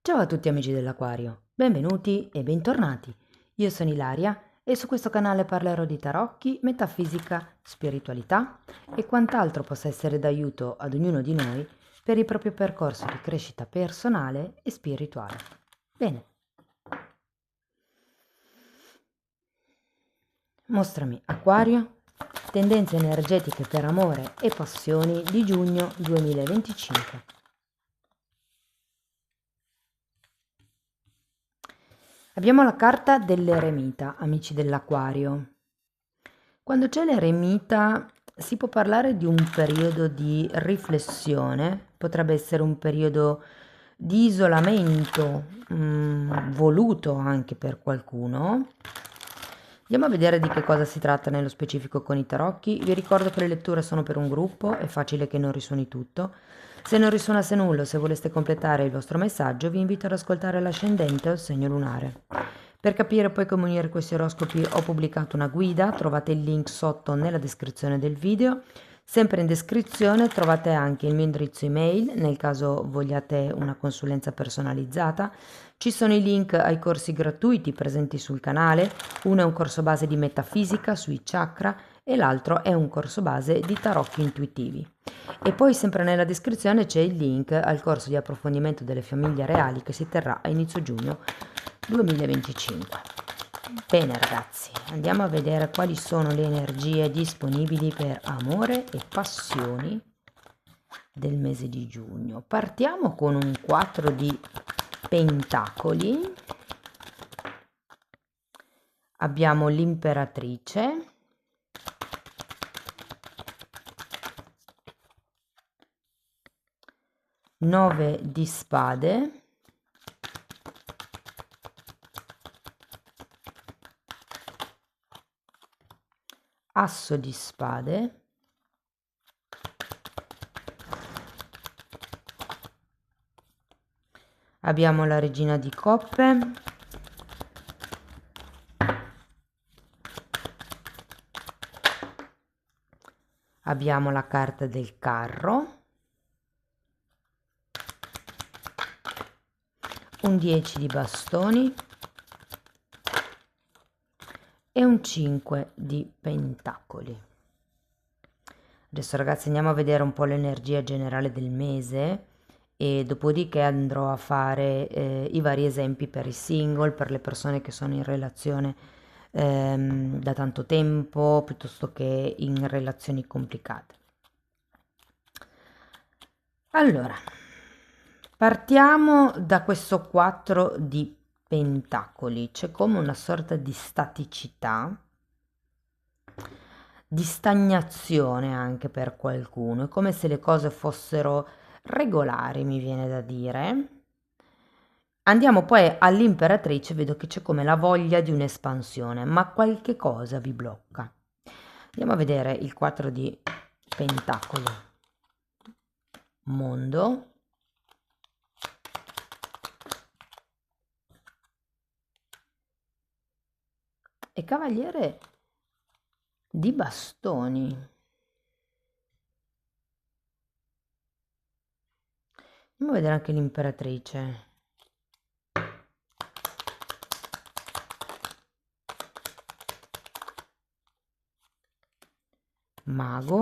Ciao a tutti amici dell'Aquario, benvenuti e bentornati. Io sono Ilaria e su questo canale parlerò di tarocchi, metafisica, spiritualità e quant'altro possa essere d'aiuto ad ognuno di noi per il proprio percorso di crescita personale e spirituale. Bene, mostrami Acquario, tendenze energetiche per amore e passioni di giugno 2025. Abbiamo la carta dell'eremita, amici dell'Aquario. Quando c'è l'eremita si può parlare di un periodo di riflessione, potrebbe essere un periodo di isolamento, voluto anche per qualcuno. Andiamo a vedere di che cosa si tratta nello specifico con i tarocchi. Vi ricordo che le letture sono per un gruppo, è facile che non risuoni tutto. Se non risuonasse nulla o se voleste completare il vostro messaggio, vi invito ad ascoltare l'ascendente o il segno lunare. Per capire poi come unire questi oroscopi ho pubblicato una guida, trovate il link sotto nella descrizione del video. Sempre in descrizione trovate anche il mio indirizzo email nel caso vogliate una consulenza personalizzata. Ci sono i link ai corsi gratuiti presenti sul canale, uno è un corso base di metafisica sui chakra e l'altro è un corso base di tarocchi intuitivi. E poi sempre nella descrizione c'è il link al corso di approfondimento delle famiglie reali che si terrà a inizio giugno 2025. Bene ragazzi, andiamo a vedere quali sono le energie disponibili per amore e passioni del mese di giugno. Partiamo con un 4 di pentacoli. Abbiamo l'imperatrice, 9 di spade, asso di spade, abbiamo la regina di coppe, abbiamo la carta del carro, un 10 di bastoni e un 5 di pentacoli. Adesso ragazzi andiamo a vedere un po' l'energia generale del mese e dopodiché andrò a fare i vari esempi per i single, per le persone che sono in relazione da tanto tempo, piuttosto che in relazioni complicate. Allora, partiamo da questo 4 di pentacoli, c'è come una sorta di staticità, di stagnazione anche per qualcuno, è come se le cose fossero regolari, mi viene da dire. Andiamo poi all'imperatrice, vedo che c'è come la voglia di un'espansione, ma qualche cosa vi blocca. Andiamo a vedere il 4 di pentacoli, mondo, e cavaliere di bastoni. Andiamo a vedere anche l'imperatrice. Mago.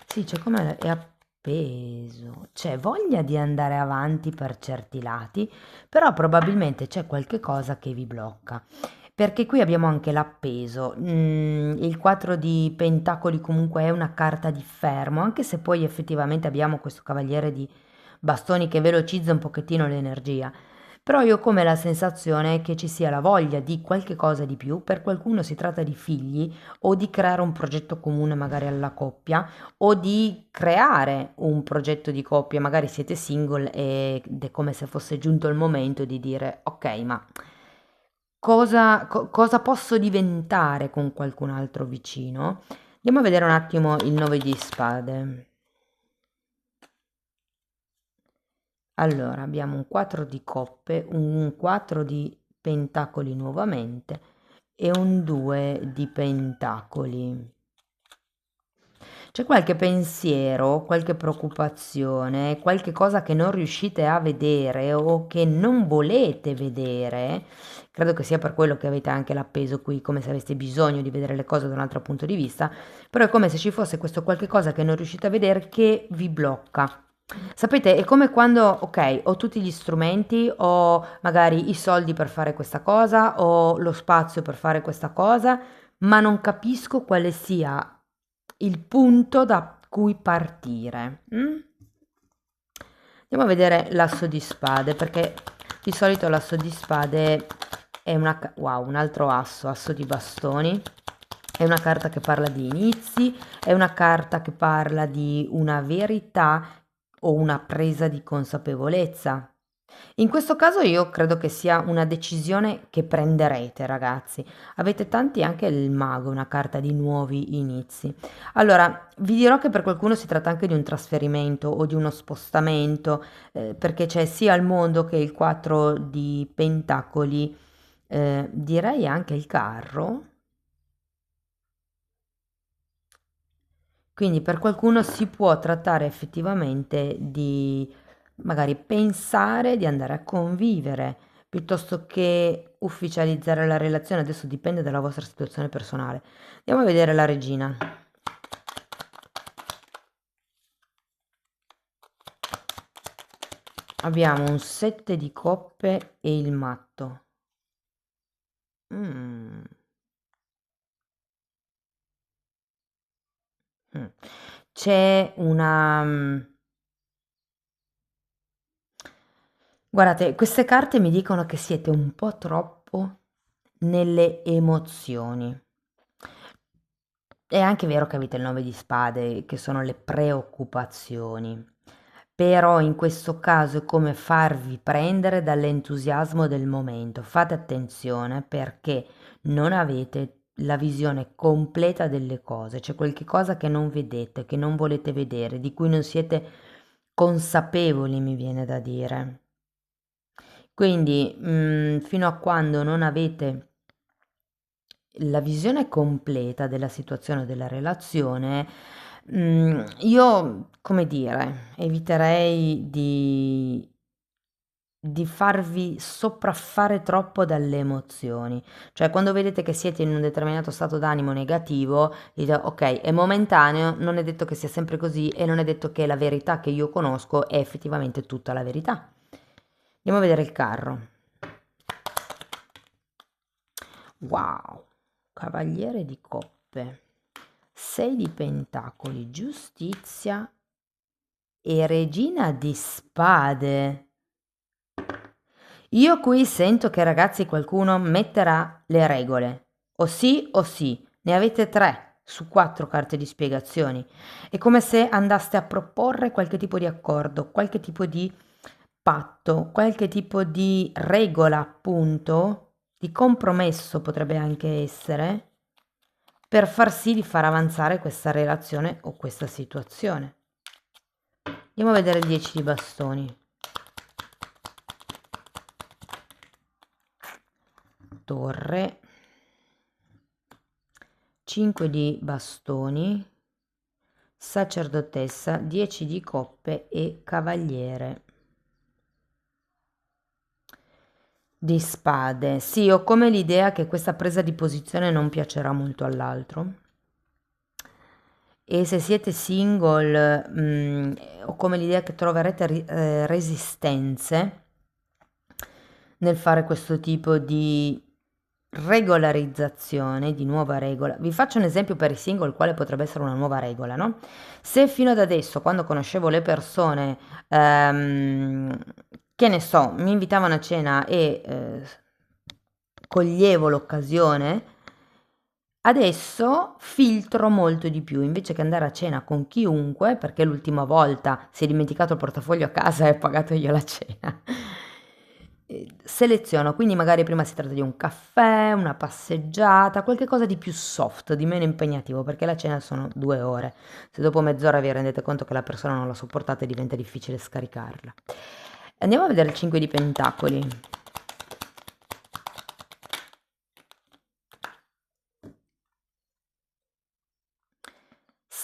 Sì, c'è come è appeso, c'è voglia di andare avanti per certi lati, però probabilmente c'è qualche cosa che vi blocca. Perché qui abbiamo anche l'appeso, il 4 di pentacoli comunque è una carta di fermo, anche se poi effettivamente abbiamo questo cavaliere di bastoni che velocizza un pochettino l'energia. Però io ho come la sensazione che ci sia la voglia di qualche cosa di più, per qualcuno si tratta di figli o di creare un progetto comune magari alla coppia o di creare un progetto di coppia, magari siete single ed è come se fosse giunto il momento di dire ok, ma cosa posso diventare con qualcun altro vicino? Andiamo a vedere un attimo il 9 di spade. Allora, abbiamo un 4 di coppe, un 4 di pentacoli nuovamente e un 2 di pentacoli. C'è qualche pensiero, qualche preoccupazione, qualche cosa che non riuscite a vedere o che non volete vedere. Credo che sia per quello che avete anche l'appeso qui, come se aveste bisogno di vedere le cose da un altro punto di vista, però è come se ci fosse questo qualche cosa che non riuscite a vedere che vi blocca. Sapete, è come quando, ok, ho tutti gli strumenti, ho magari i soldi per fare questa cosa, ho lo spazio per fare questa cosa, ma non capisco quale sia il punto da cui partire. Andiamo a vedere l'asso di spade, perché di solito l'asso di spade è wow, un altro asso, asso di bastoni. È una carta che parla di inizi, è una carta che parla di una verità o una presa di consapevolezza. In questo caso io credo che sia una decisione che prenderete, ragazzi. Avete tanti anche il mago, una carta di nuovi inizi. Allora, vi dirò che per qualcuno si tratta anche di un trasferimento o di uno spostamento, perché c'è sia il mondo che il 4 di pentacoli, direi anche il carro. Quindi per qualcuno si può trattare effettivamente di magari pensare di andare a convivere piuttosto che ufficializzare la relazione. Adesso dipende dalla vostra situazione personale. Andiamo a vedere la regina. Abbiamo un 7 di coppe e il matto. Mm. Mm. C'è una... Guardate, queste carte mi dicono che siete un po' troppo nelle emozioni. È anche vero che avete il 9 di spade, che sono le preoccupazioni, però in questo caso è come farvi prendere dall'entusiasmo del momento. Fate attenzione perché non avete la visione completa delle cose, c'è qualche cosa che non vedete, che non volete vedere, di cui non siete consapevoli, mi viene da dire. Quindi, fino a quando non avete la visione completa della situazione della relazione, io, come dire, eviterei di farvi sopraffare troppo dalle emozioni. Cioè, quando vedete che siete in un determinato stato d'animo negativo, dite, ok, è momentaneo, non è detto che sia sempre così e non è detto che la verità che io conosco è effettivamente tutta la verità. Andiamo a vedere il carro. Wow, cavaliere di coppe, 6 di pentacoli, giustizia e regina di spade. Io qui sento che, ragazzi, qualcuno metterà le regole, o sì, ne avete 3 su 4 carte di spiegazioni. È come se andaste a proporre qualche tipo di accordo, qualche tipo di patto, qualche tipo di regola, appunto, di compromesso potrebbe anche essere, per far sì di far avanzare questa relazione o questa situazione. Andiamo a vedere il 10 di bastoni. Torre, 5 di bastoni, sacerdotessa, 10 di coppe e cavaliere di spade. Sì, ho come l'idea che questa presa di posizione non piacerà molto all'altro. E se siete single, ho come l'idea che troverete resistenze nel fare questo tipo di regolarizzazione, di nuova regola. Vi faccio un esempio per i single, quale potrebbe essere una nuova regola, no? Se fino ad adesso, quando conoscevo le persone, che ne so, mi invitavano a cena e coglievo l'occasione, adesso filtro molto di più, invece che andare a cena con chiunque, perché l'ultima volta si è dimenticato il portafoglio a casa e ho pagato io la cena. Seleziono, quindi magari prima si tratta di un caffè, una passeggiata, qualche cosa di più soft, di meno impegnativo, perché la cena sono 2 ore. Se dopo mezz'ora vi rendete conto che la persona non la sopportate, diventa difficile scaricarla. Andiamo a vedere il 5 di pentacoli.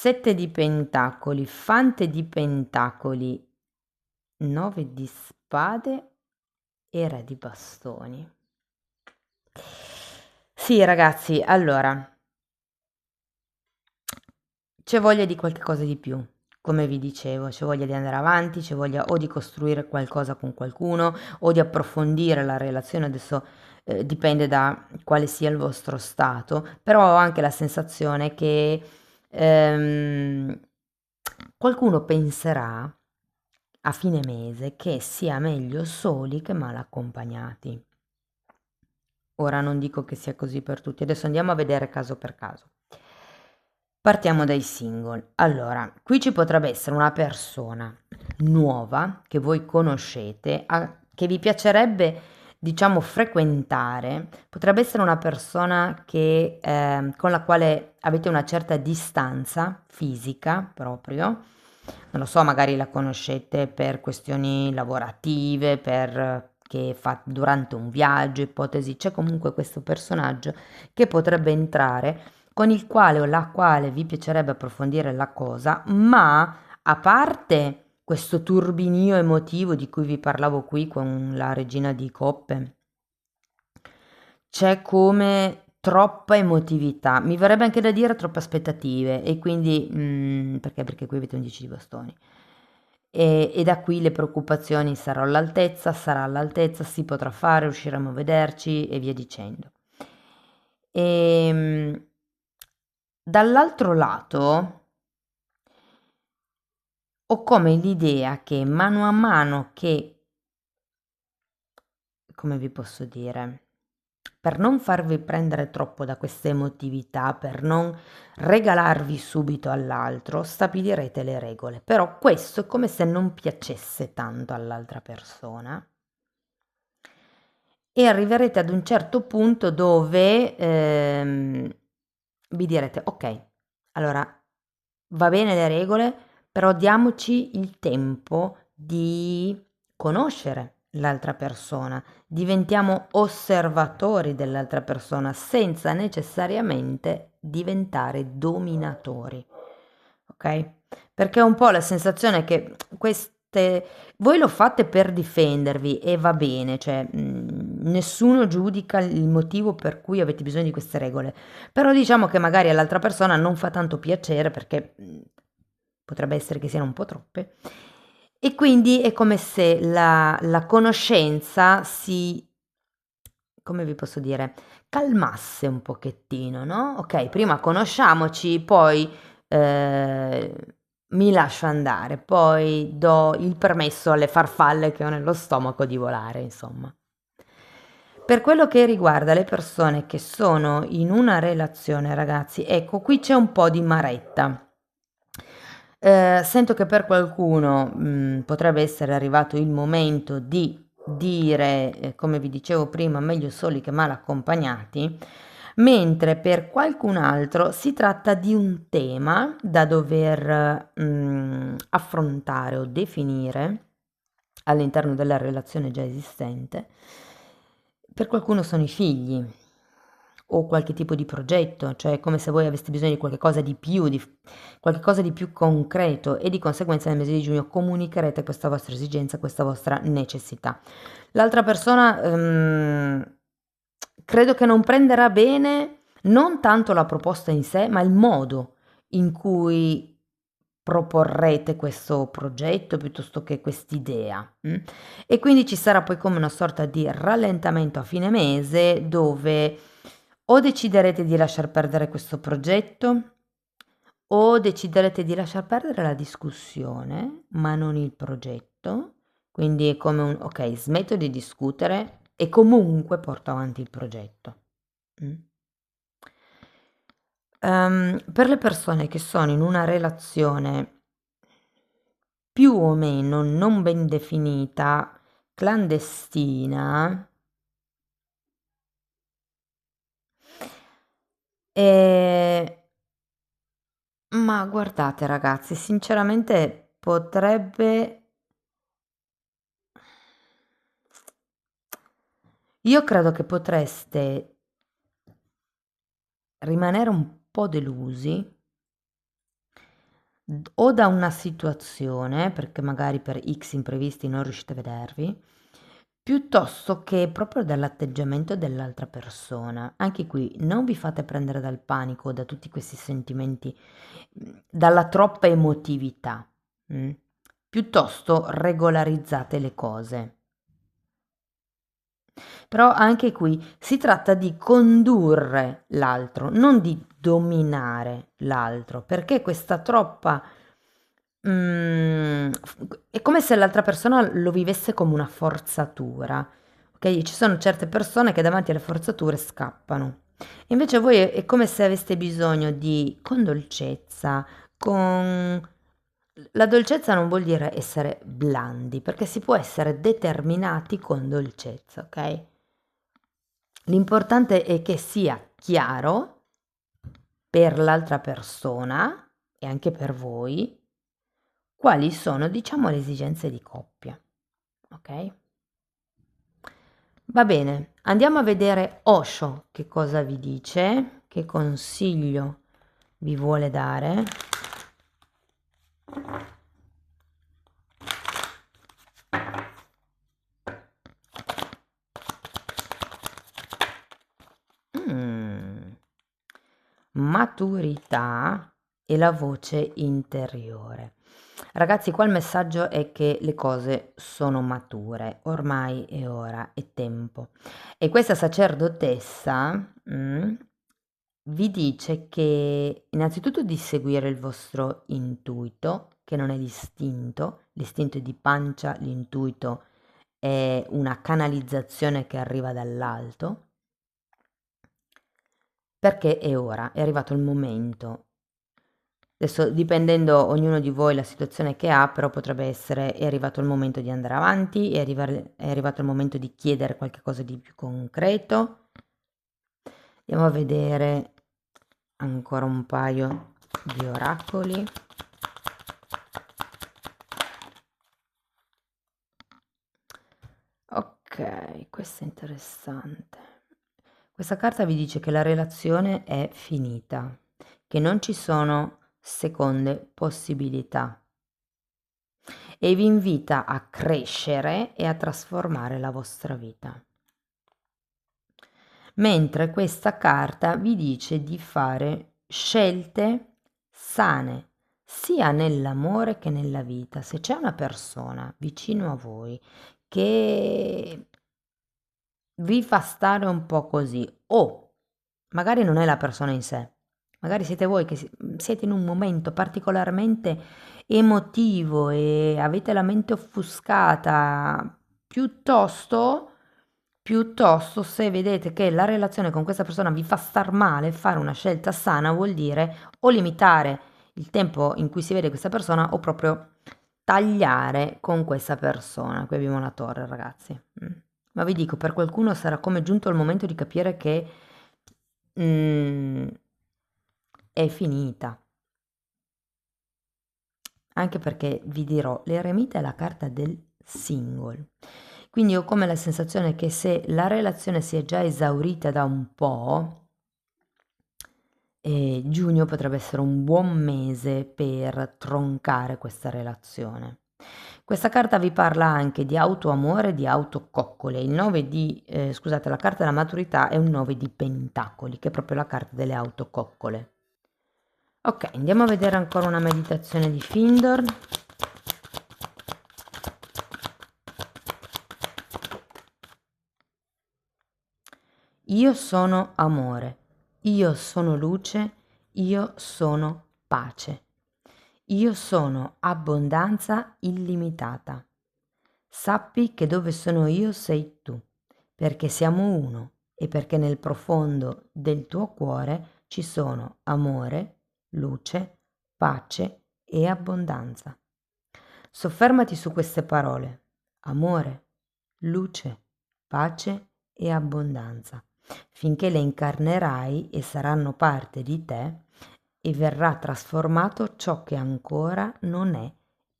7 di pentacoli, fante di pentacoli, 9 di spade e re di bastoni. Sì, ragazzi, allora, c'è voglia di qualche cosa di più, come vi dicevo, c'è voglia di andare avanti, c'è voglia o di costruire qualcosa con qualcuno o di approfondire la relazione, adesso dipende da quale sia il vostro stato, però ho anche la sensazione che ehm, qualcuno penserà a fine mese che sia meglio soli che mal accompagnati. Ora non dico che sia così per tutti, adesso andiamo a vedere caso per caso. Partiamo dai single. Allora, qui ci potrebbe essere una persona nuova che voi conoscete, che vi piacerebbe, diciamo, frequentare. Potrebbe essere una persona che, con la quale avete una certa distanza fisica proprio. Non lo so, magari la conoscete per questioni lavorative, per che fa durante un viaggio, ipotesi. C'è comunque questo personaggio che potrebbe entrare con il quale o la quale vi piacerebbe approfondire la cosa, ma a parte questo turbinio emotivo di cui vi parlavo qui con la regina di coppe, c'è come troppa emotività, mi verrebbe anche da dire troppe aspettative e quindi, perché qui avete un 10 di bastoni. E da qui le preoccupazioni, sarà all'altezza, si potrà fare, riusciremo a vederci e via dicendo. Ehm, Dall'altro lato ho come l'idea che mano a mano che, come vi posso dire, per non farvi prendere troppo da questa emotività, per non regalarvi subito all'altro, stabilirete le regole. Però questo è come se non piacesse tanto all'altra persona e arriverete ad un certo punto dove vi direte, ok, allora va bene le regole, però diamoci il tempo di conoscere l'altra persona, diventiamo osservatori dell'altra persona senza necessariamente diventare dominatori, ok? Perché ho un po' la sensazione che queste voi lo fate per difendervi e va bene, cioè nessuno giudica il motivo per cui avete bisogno di queste regole, però diciamo che magari all'altra persona non fa tanto piacere perché potrebbe essere che siano un po' troppe. E quindi è come se la conoscenza si, come vi posso dire, calmasse un pochettino, no? Ok, prima conosciamoci, poi eh, mi lascio andare, poi do il permesso alle farfalle che ho nello stomaco di volare, insomma. Per quello che riguarda le persone che sono in una relazione, ragazzi, ecco, qui c'è un po' di maretta. Sento che per qualcuno potrebbe essere arrivato il momento di dire, come vi dicevo prima, meglio soli che mal accompagnati, mentre per qualcun altro si tratta di un tema da dover affrontare o definire all'interno della relazione già esistente. Per qualcuno sono i figli o qualche tipo di progetto, cioè è come se voi aveste bisogno di qualcosa di più, di qualcosa di più concreto e di conseguenza nel mese di giugno comunicherete questa vostra esigenza, questa vostra necessità. L'altra persona credo che non prenderà bene non tanto la proposta in sé, ma il modo in cui proporrete questo progetto piuttosto che quest'idea. E quindi ci sarà poi come una sorta di rallentamento a fine mese dove o deciderete di lasciar perdere questo progetto o deciderete di lasciar perdere la discussione, ma non il progetto. Quindi è come un ok, smetto di discutere e comunque porto avanti il progetto. Mm. Per le persone che sono in una relazione più o meno non ben definita, clandestina, eh, ma guardate ragazzi, sinceramente potrebbe. Io credo che potreste rimanere un po' delusi o da una situazione, perché magari per X imprevisti non riuscite a vedervi, piuttosto che proprio dall'atteggiamento dell'altra persona. Anche qui non vi fate prendere dal panico o da tutti questi sentimenti, dalla troppa emotività. mm. Piuttosto regolarizzate le cose. Però anche qui si tratta di condurre l'altro, non di dominare l'altro, perché questa troppa... è come se l'altra persona lo vivesse come una forzatura, ok? Ci sono certe persone che davanti alle forzature scappano. Invece voi è come se aveste bisogno di, con dolcezza, con... La dolcezza non vuol dire essere blandi, perché si può essere determinati con dolcezza, ok? L'importante è che sia chiaro per l'altra persona e anche per voi quali sono, diciamo, le esigenze di coppia, ok? Va bene, andiamo a vedere Osho che cosa vi dice, che consiglio vi vuole dare. Mm. Maturità e la voce interiore. Ragazzi, qua il messaggio è che le cose sono mature, ormai è ora, è tempo. E questa sacerdotessa vi dice che innanzitutto di seguire il vostro intuito, che non è l'istinto è di pancia, l'intuito è una canalizzazione che arriva dall'alto, perché è ora, è arrivato il momento. Adesso dipendendo ognuno di voi la situazione che ha, però potrebbe essere è arrivato il momento di andare avanti, è arrivato il momento di chiedere qualcosa di più concreto. Andiamo a vedere ancora un paio di oracoli. Ok, questo è interessante. Questa carta vi dice che la relazione è finita, che non ci sono seconde possibilità e vi invita a crescere e a trasformare la vostra vita. Mentre questa carta vi dice di fare scelte sane, sia nell'amore che nella vita. Se c'è una persona vicino a voi che vi fa stare un po' così, o magari non è la persona in sé, magari siete voi che siete in un momento particolarmente emotivo e avete la mente offuscata, piuttosto se vedete che la relazione con questa persona vi fa star male, fare una scelta sana vuol dire o limitare il tempo in cui si vede questa persona o proprio tagliare con questa persona. Qui abbiamo la torre, ragazzi. Ma vi dico, per qualcuno sarà come giunto il momento di capire che è finita. Anche perché vi dirò, l'eremita è la carta del single. Quindi ho come la sensazione che se la relazione si è già esaurita da un po', giugno potrebbe essere un buon mese per troncare questa relazione. Questa carta vi parla anche di autoamore e di autococcole. Il 9 di, scusate, la carta della maturità è un 9 di pentacoli, che è proprio la carta delle autococcole. Ok, andiamo a vedere ancora una meditazione di Findor. Io sono amore, io sono luce, io sono pace. Io sono abbondanza illimitata. Sappi che dove sono io sei tu, perché siamo uno e perché nel profondo del tuo cuore ci sono amore, luce, pace e abbondanza. Soffermati su queste parole: amore, luce, pace e abbondanza, finché le incarnerai e saranno parte di te e verrà trasformato ciò che ancora non è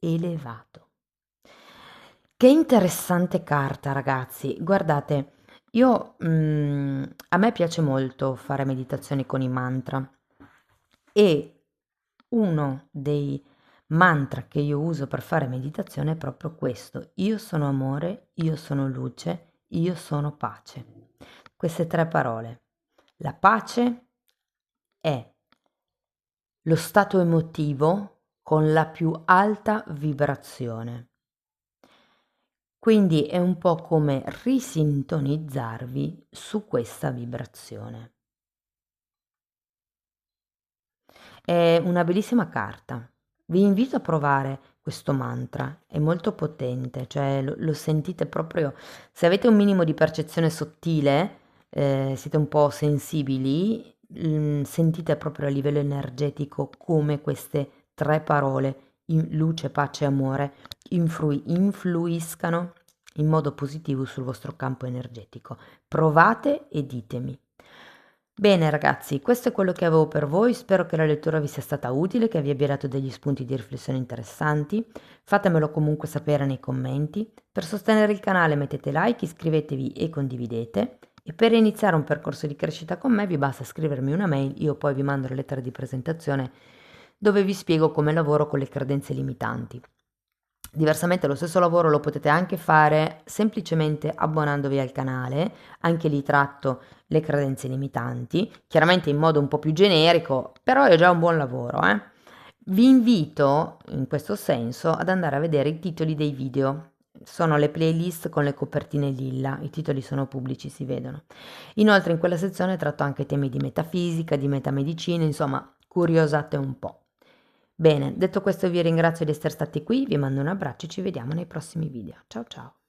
elevato. Che interessante carta, ragazzi. Guardate, io a me piace molto fare meditazioni con i mantra e uno dei mantra che io uso per fare meditazione è proprio questo: io sono amore, io sono luce, io sono pace. Queste 3 parole. La pace è lo stato emotivo con la più alta vibrazione. Quindi è un po' come risintonizzarvi su questa vibrazione. È una bellissima carta. Vi invito a provare questo mantra, è molto potente, cioè lo sentite proprio, se avete un minimo di percezione sottile, siete un po' sensibili, sentite proprio a livello energetico come queste 3 parole, luce, pace e amore, influiscano in modo positivo sul vostro campo energetico. Provate e ditemi. Bene ragazzi, questo è quello che avevo per voi, spero che la lettura vi sia stata utile, che vi abbia dato degli spunti di riflessione interessanti, fatemelo comunque sapere nei commenti, per sostenere il canale mettete like, iscrivetevi e condividete, e per iniziare un percorso di crescita con me vi basta scrivermi una mail, io poi vi mando la lettera di presentazione dove vi spiego come lavoro con le credenze limitanti. Diversamente lo stesso lavoro lo potete anche fare semplicemente abbonandovi al canale, anche lì tratto le credenze limitanti, chiaramente in modo un po' più generico, però è già un buon lavoro, eh? Vi invito in questo senso ad andare a vedere i titoli dei video. Sono le playlist con le copertine lilla, i titoli sono pubblici, si vedono. Inoltre in quella sezione tratto anche temi di metafisica, di metamedicina, insomma, curiosate un po'. Bene, detto questo vi ringrazio di essere stati qui, vi mando un abbraccio e ci vediamo nei prossimi video. Ciao ciao!